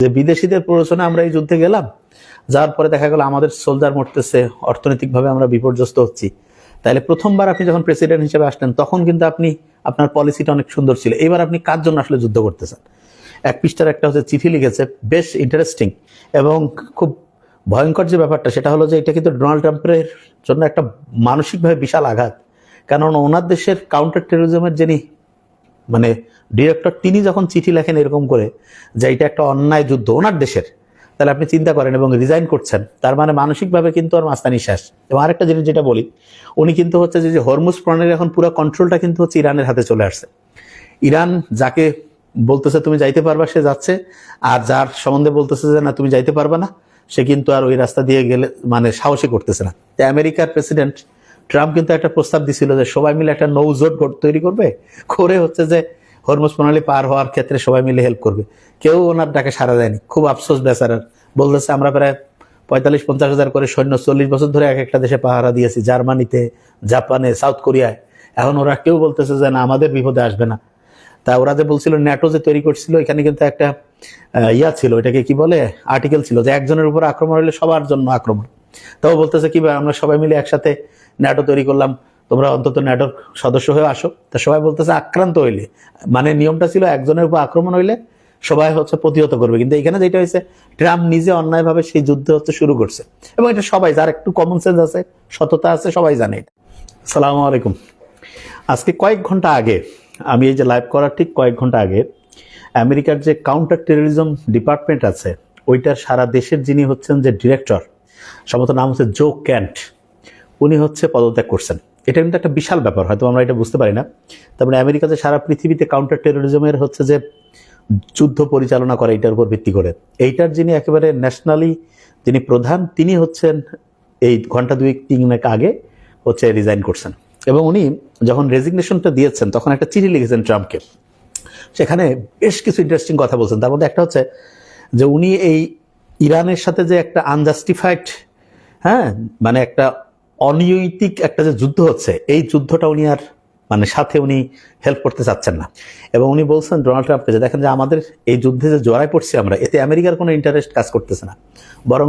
যে বিদেশিদের প্ররোচনা আমরা এই যুদ্ধে গেলাম, যার পরে দেখা গেল আমাদের সোলজার মরতেছে, অর্থনৈতিকভাবে আমরা বিপর্যস্ত হচ্ছি। তাহলে প্রথমবার আপনি যখন প্রেসিডেন্ট হিসেবে আসলেন তখন কিন্তু আপনার পলিসিটা অনেক সুন্দর ছিল। এবার আপনি কার জন্য আসলে যুদ্ধ করতেছেন? এক পৃষ্ঠার একটা হচ্ছে চিঠি লিখেছে, বেশ ইন্টারেস্টিং এবং খুব ভয়ঙ্কর যে ব্যাপারটা সেটা হলো যে এটা কিন্তু ডোনাল্ড ট্রাম্পের জন্য একটা মানসিকভাবে বিশাল আঘাত। কারণ ওনার দেশের কাউন্টার টেরোরিজমের যিনি ডিরেক্টর, তিনি যখন চিঠি লেখেন এরকম করে যে এটা একটা অন্যায় যুদ্ধ ওনার দেশের, তাহলে আপনি চিন্তা করেন, এবং রিজাইন করছেন, তার মানে মানসিকভাবে কিন্তু আর মাস্তানি শেষ। এবং আরেকটা জিনিস যেটা বলি, উনি কিন্তু হচ্ছে যে হরমুজ প্রণালীর এখন পুরো কন্ট্রোলটা কিন্তু হচ্ছে ইরানের হাতে চলে আসছে। ইরান যাকে বলতেছে তুমি যাইতে পারবা সে যাচ্ছে, আর যার সম্বন্ধে বলতেছে যে না তুমি যাইতে পারবা না সে কিন্তু আর ওই রাস্তা দিয়ে গেলে সাহসী করতেছে না। তো আমেরিকার প্রেসিডেন্ট ট্রাম্প কিন্তু একটা প্রস্তাব দিছিল যে সবাই মিলে একটা নৌ জোট তৈরি করবে, করে হচ্ছে যে হরমুজ প্রণালী পার হওয়ার ক্ষেত্রে সবাই মিলে হেল্প করবে। কেউ ওনার ডাকে সাড়া দেয়নি। খুব আফসোস বেচারার। বলতেছে আমরা প্রায় 45-50 হাজার করে সৈন্য 40 বছর ধরে এক একটা দেশে পাহারা দিয়েছি, জার্মানিতে, জাপানে, সাউথ কোরিয়ায়। এখন ওরা কেউ বলতেছে যে না আমাদের বিপদে আসবে না। তা ওরা যে বলছিল ন্যাটো যে তৈরি করছিল, এখানে কিন্তু একটা ছিল, এটাকে কি বলে, আর্টিকেল ছিল যে একজনের উপর আক্রমণ হলে সবার জন্য আক্রমণ। তাও বলতেছে কি আমরা সবাই মিলে একসাথে ন্যাটো তৈরি করলাম, তোমরা অন্তত ন্যাটোর সদস্য হয়ে আসো। তা সবাই বলতেছে আক্রান্ত হইলে, নিয়মটা ছিল একজনের উপর আক্রমণ হইলে সবাই হচ্ছে প্রতিহত করবে। কিন্তু এখানে যেটা হয়েছে, ট্রাম্প নিজে অন্যায়ভাবে সেই যুদ্ধ শুরু করছে, এবং এটা সবাই, যার একটু কমন সেন্স আছে, সততা আছে, সবাই জানে এটা। আসসালামু আলাইকুম। আজকে কয়েক ঘন্টা আগে, আমি এই যে লাইভ করার ঠিক কয়েক ঘন্টা আগে, আমেরিকার যে কাউন্টার টেরোরিজম ডিপার্টমেন্ট আছে ওইটার সারা দেশের যিনি হচ্ছেন যে ডিরেক্টর, সম্ভবত নাম হচ্ছে জো ক্যান্ট, উনি হচ্ছে পদত্যাগ করছেন। এটা কিন্তু একটা বিশাল ব্যাপার, হয়তো আমরা এটা বুঝতে পারি না। তারপরে আমেরিকা যে সারা পৃথিবীতে কাউন্টার টেরোরিজমের হচ্ছে যে যুদ্ধ পরিচালনা করে এইটার উপর ভিত্তি করে, এইটার যিনি একেবারে ন্যাশনালি যিনি প্রধান, তিনি হচ্ছেন এই ঘন্টা 2-3 আগে হচ্ছে রিজাইন করছেন। এবং উনি যখন রেজিগনেশনটা দিয়েছেন তখন একটা চিঠি লিখেছেন ট্রাম্পকে। সেখানে বেশ কিছু ইন্টারেস্টিং কথা বলছেন। তার মধ্যে একটা হচ্ছে যে উনি এই ইরানের সাথে যে একটা আনজাস্টিফাইড, একটা অনৈতিক একটা যে যুদ্ধ হচ্ছে, এই যুদ্ধটা উনি আর সাথে উনি হেল্প করতে চাচ্ছেন না। এবং উনি বলছেন ডোনাল্ড ট্রাম্পকে যে দেখেন যে আমাদের এই যুদ্ধে যে জড়ায় পড়ছি আমরা, এতে আমেরিকার কোনো ইন্টারেস্ট কাজ করতেছে না, বরং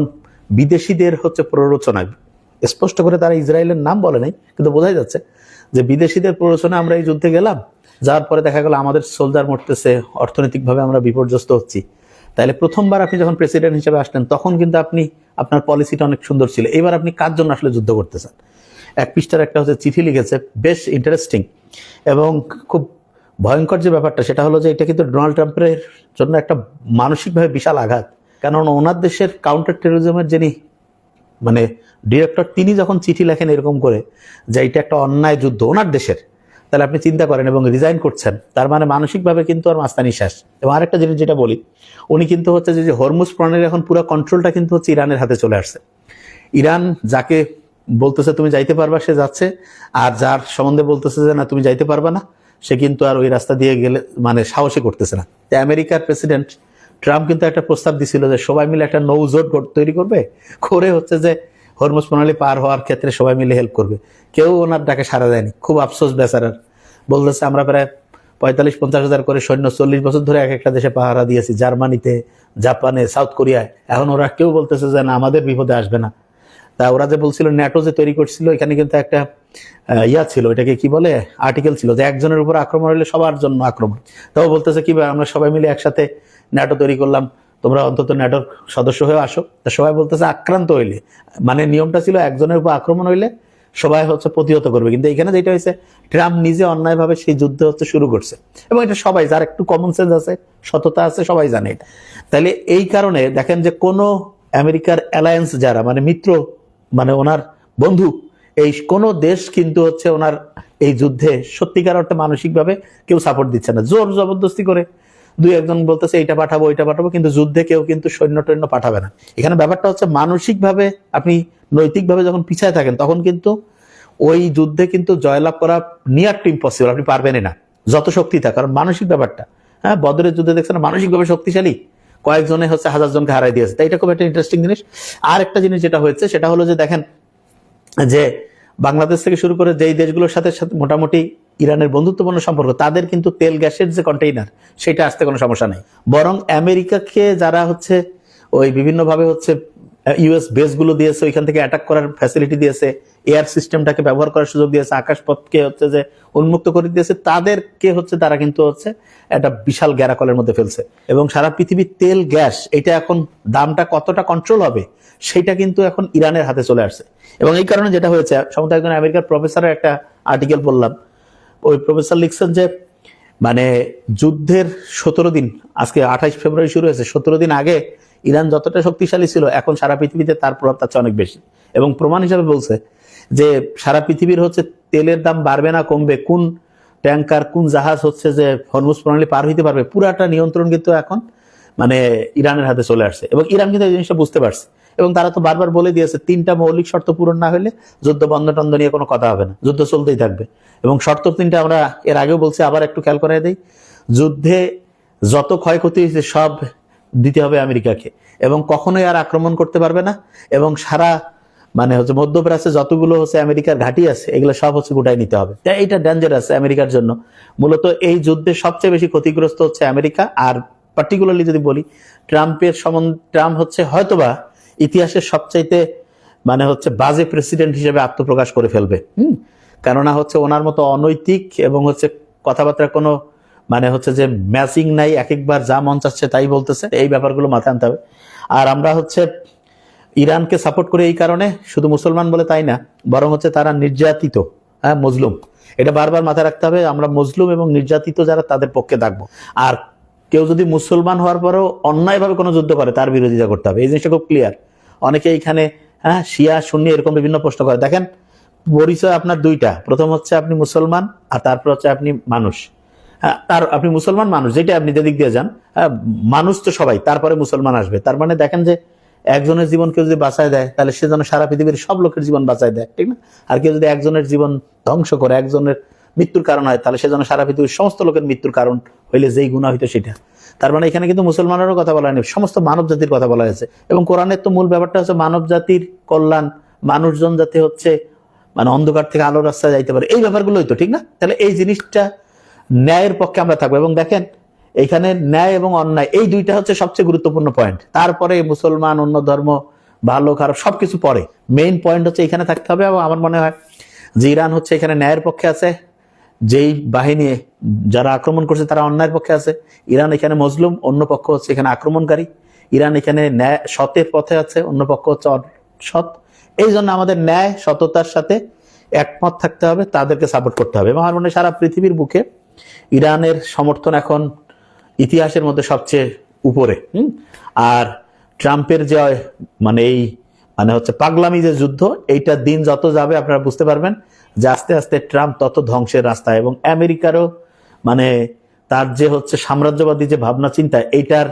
বিদেশিদের হচ্ছে প্ররোচনায়। স্পষ্ট করে তারা ইসরায়েলের নাম বলে নাই, কিন্তু বোঝাই যাচ্ছে যে বিদেশিদের প্ররোচনা আমরা এই যুদ্ধে গেলাম, যার পরে দেখা গেল আমাদের সোলজার মরতেছে, অর্থনৈতিকভাবে আমরা বিপর্যস্ত হচ্ছি। তাহলে প্রথমবার আপনি যখন প্রেসিডেন্ট হিসেবে আসলেন তখন কিন্তু আপনার পলিসিটা অনেক সুন্দর ছিল। এবার আপনি কার জন্য আসলে যুদ্ধ করতেছেন? এক পৃষ্ঠার একটা হচ্ছে চিঠি লিখেছে, বেশ ইন্টারেস্টিং এবং খুব ভয়ঙ্কর যে ব্যাপারটা সেটা হলো যে এটা কিন্তু ডোনাল্ড ট্রাম্পের জন্য একটা মানসিকভাবে বিশাল আঘাত। কারণ ওনার দেশের কাউন্টার টেরোরিজমের যিনি ডিরেক্টর, তিনি যখন চিঠি লেখেন এরকম করে যে এটা একটা অন্যায় যুদ্ধ ওনার দেশের, তাহলে আপনি চিন্তা করেন, এবং রিজাইন করছেন, তার মানে মানসিকভাবে কিন্তু আর মাস্তানি শেষ। এবং আরেকটা জিনিস যেটা বলি, উনি কিন্তু হচ্ছে যে হরমুজ প্রণালীর এখন পুরো কন্ট্রোলটা কিন্তু হচ্ছে ইরানের হাতে চলে আসছে। ইরান যাকে বলতেছে তুমি যাইতে পারবা সে যাচ্ছে, আর যার সম্বন্ধে বলতেছে যে না তুমি যাইতে পারবা না সে কিন্তু আর ওই রাস্তা দিয়ে গেলে সাহসী করতেছে না। তো আমেরিকার প্রেসিডেন্ট ট্রাম্প কিন্তু একটা প্রস্তাব দিছিল যে সবাই মিলে একটা নৌ জোট তৈরি করবে, করে হচ্ছে যে হরমুজ প্রণালী পার হওয়ার ক্ষেত্রে সবাই মিলে হেল্প করবে। কেউ ওনার ডাকে সাড়া দেয়নি। খুব আফসোস বেচারার। বলতেছে আমরা প্রায় 45-50 হাজার করে সৈন্য 40 বছর ধরে এক একটা দেশে পাহারা দিয়েছি, জার্মানিতে, জাপানে, সাউথ কোরিয়ায়। এখন ওরা কেউ বলতেছে যে না আমাদের বিপদে আসবে না। তা ওরা যে বলছিল ন্যাটো যে তৈরি করছিল, এখানে কিন্তু একটা ছিল, এটাকে কি বলে, আর্টিকেল ছিল যে একজনের উপর আক্রমণ হলে সবার জন্য আক্রমণ। তাও বলতেছে কি আমরা সবাই মিলে একসাথে ন্যাটো তৈরি করলাম, তোমরা অন্তত ন্যাটোর সদস্য হয়ে আসো। তা সবাই বলতেছে আক্রান্ত হইলে, নিয়মটা ছিল একজনের উপর আক্রমণ হইলে সবাই হচ্ছে প্রতিহত করবে। কিন্তু এখানে যেটা হয়েছে, ট্রাম্প নিজে অন্যায়ভাবে সেই যুদ্ধ শুরু করছে, এবং এটা সবাই, যার একটু কমন সেন্স আছে, সততা আছে, সবাই জানে এটা। তাহলে এই কারণে দেখেন যে কোনো আমেরিকার অ্যালায়েন্স যারা মিত্র, ওনার বন্ধু, এই কোন দেশ কিন্তু হচ্ছে ওনার এই যুদ্ধে সত্যিকার অর্থে মানসিকভাবে কেউ সাপোর্ট দিচ্ছে না। জোর জবরদস্তি করে 2-1 বলতেছে এইটা পাঠাবো ওইটা পাঠাবো, কিন্তু যুদ্ধে কেউ কিন্তু সৈন্য পাঠাবে না। এখানে ব্যাপারটা হচ্ছে মানসিকভাবে আপনি নৈতিকভাবে যখন পিছায় থাকেন তখন কিন্তু ওই যুদ্ধে কিন্তু জয়লাভ করা নিয়ার টু ইম্পসিবল, আপনি পারবেনই না যত শক্তি থাকে। কারণ মানসিক ব্যাপারটা, বদরের যুদ্ধে দেখছেন মানসিকভাবে শক্তিশালী কয়েকজনে হচ্ছে 1000 জনকে হারাই দিয়েছে। তাই এটা খুব একটা ইন্টারেস্টিং জিনিস। আর একটা জিনিস যেটা হয়েছে সেটা হলো যে দেখেন যে বাংলাদেশ থেকে শুরু করে যেই দেশগুলোর সাথে মোটামুটি ইরানের বন্ধুত্বপূর্ণ সম্পর্ক, তাদের কিন্তু তেল গ্যাসের যে কন্টেইনার সেটা আসতে কোনো সমস্যা নেই। বরং আমেরিকাকে যারা হচ্ছে ওই বিভিন্নভাবে হচ্ছে ইউএস বেসগুলো দিয়েছে, ওইখান থেকে অ্যাটাক করার ফ্যাসিলিটি দিয়েছে, এয়ার সিস্টেমটাকে ব্যবহার করার সুযোগ দিয়েছে, আকাশপথকে হচ্ছে যে উন্মুক্ত করে দিয়েছে, তাদেরকে হচ্ছে তারা কিন্তু হচ্ছে একটা বিশাল গ্যারাকলের মধ্যে ফেলছে। এবং সারা পৃথিবীর তেল গ্যাস এটা এখন দামটা কতটা কন্ট্রোল হবে সেটা কিন্তু এখন ইরানের হাতে চলে আসছে। এবং এই কারণে যেটা হয়েছে, সম্ভবত একজন আমেরিকার প্রফেসরের একটা আর্টিকেল পড়লাম, ওই প্রফেসর লিখছেন যে মানে যুদ্ধের 17 দিন, আজকে 28 ফেব্রুয়ারি শুরু হয়েছে, 17 দিন আগে ইরান যতটা শক্তিশালী ছিল এখন সারা পৃথিবীতে তার প্রভাব তার চেয়ে অনেক বেশি। এবং প্রমাণ হিসাবে বলছে যে সারা পৃথিবীর হচ্ছে তেলের দাম বাড়বে না কমবে, কোন ট্যাঙ্কার কোন জাহাজ হচ্ছে যে হরমুজ প্রণালী পার হইতে পারবে, পুরাটা নিয়ন্ত্রণ কিন্তু এখন মানে ইরানের হাতে চলে আসছে। এবং ইরান কিন্তু এই জিনিসটা বুঝতে পারছে এবং তারা তো বারবার বলে দিয়েছে 3টা মৌলিক শর্ত পূরণ না হলে যুদ্ধ বন্ধ টন্ধ নিয়ে কোনো কথা হবে না, যুদ্ধ চলতেই থাকবে। এবং শর্ত 3টা আমরা এর আগেও বলছি, আবার একটু খেয়াল করাই দেই, যুদ্ধে যত ক্ষয়ক্ষতি হয়েছে সব দিতে হবে আমেরিকাকে, এবং কখনোই আর আক্রমণ করতে পারবে না, এবং সারা মানে হচ্ছে মধ্যপ্রাচ্যে যতগুলো হচ্ছে আমেরিকার ঘাঁটি আছে এগুলো সব হচ্ছে গুটাই নিতে হবে। তাই এটা ডেঞ্জারাস আমেরিকার জন্য। মূলত এই যুদ্ধে সবচেয়ে বেশি ক্ষতিগ্রস্ত হচ্ছে আমেরিকা। আর পার্টিকুলারলি যদি বলি ট্রাম্পের সম্বন্ধে, ট্রাম্প হচ্ছে হয়তোবা ইতিহাসের সবচাইতে মানে হচ্ছে বাজে প্রেসিডেন্ট হিসেবে আত্মপ্রকাশ করে ফেলবে। কেননা হচ্ছে ওনার মতো অনৈতিক এবং হচ্ছে কথাবার্তা কোনো মানে হচ্ছে যে ম্যাচিং নাই, এক একবার যা মন চাচ্ছে তাই বলতেছে, এই ব্যাপারগুলো মাথায় আনতে হবে। আর আমরা হচ্ছে ইরানকে সাপোর্ট করে এই কারণে, শুধু মুসলমান বলে তাই না, বরং হচ্ছে তারা নির্যাতিত, হ্যাঁ মজলুম, এটা বারবার মাথায় রাখতে হবে। আমরা মজলুম এবং নির্যাতিত যারা তাদের পক্ষে থাকবো। আর কেউ যদি মুসলমান হওয়ার পরেও অন্যায়ভাবে কোনো যুদ্ধ করে তার বিরোধিতা করতে হবে, এই জিনিসটা খুব ক্লিয়ার। অনেকে এইখানে হ্যাঁ শিয়া সুন্নি এরকম বিভিন্ন প্রশ্ন করে। দেখেন পরিচয় আপনার 2টা, প্রথম হচ্ছে আপনি মুসলমান আর তারপর হচ্ছে আপনি মানুষ। হ্যাঁ, তার আপনি মুসলমান মানুষ, যেটা আপনি যেদিক দিয়ে যান, হ্যাঁ মানুষ তো সবাই, তারপরে মুসলমান আসবে। তার মানে দেখেন যে একজনের জীবন কেউ যদি বাঁচায় দেয় তাহলে সে যেন সারা পৃথিবীর সব লোকের জীবন বাঁচায় দেয়, ঠিক না? আর কেউ যদি একজনের জীবন ধ্বংস করে, একজনের মৃত্যুর কারণ হয়, তাহলে সে যেন সারা পৃথিবীর সমস্ত লোকের মৃত্যুর কারণ হইলে যেই গুনাহ হইতো সেটা। তার মানে এখানে কিন্তু মুসলমানেরও কথা বলা হয়নি, সমস্ত মানব জাতির কথা বলা হয়েছে। এবং কোরআনের তো মূল ব্যাপারটা হচ্ছে মানব জাতির কল্যাণ, মানুষজন যাতে হচ্ছে মানে অন্ধকার থেকে আলোর রাস্তায় যাইতে পারে, এই ব্যাপারগুলোই তো, ঠিক না? তাহলে এই জিনিসটা ন্যায়ের পক্ষে আমরা থাকবো। এবং দেখেন এখানে ন্যায় এবং অন্যায় এই 2টা হচ্ছে সবচেয়ে গুরুত্বপূর্ণ পয়েন্ট। তারপরে মুসলমান, অন্য ধর্ম, ভালো খারাপ সবকিছু পরে, মেইন পয়েন্ট হচ্ছে এখানে থাকতে হবে। এবং আমার মনে হয় যে ইরান হচ্ছে এখানে ন্যায়ের পক্ষে আছে, যেই বাহিনী যারা আক্রমণ করছে তারা অন্যায়ের পক্ষে আছে। ইরান এখানে মজলুম, অন্য পক্ষ হচ্ছে এখানে আক্রমণকারী। ইরান এখানে ন্যায় সতের পথে আছে, অন্য পক্ষ হচ্ছে অসৎ। এই জন্য আমাদের ন্যায় সততার সাথে একমত থাকতে হবে, তাদেরকে সাপোর্ট করতে হবে। এবং আমার মনে হয় সারা পৃথিবীর বুকে ইরানের সমর্থন এখন ইতিহাসের মধ্যে সবচেয়ে উপরে। আর ট্রাম্পের যে মানে এই মানে হচ্ছে পাগলামি যে যুদ্ধ, এইটা দিন যত যাবে আপনারা বুঝতে পারবেন যে আস্তে আস্তে ট্রাম্প তত ধ্বংসের রাস্তায়। এবং আমেরিকারও মানে তার যে হচ্ছে সাম্রাজ্যবাদী যে ভাবনা চিন্তা, এইটার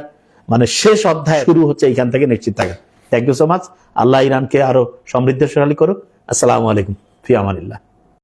মানে শেষ অধ্যায় শুরু হচ্ছে এইখান থেকে, নিশ্চিত থাকেন। Thank you so much. Allah ইরানকে আরো সমৃদ্ধশালী করুক। আসসালামু আলাইকুম, ফি আমানিল্লাহ।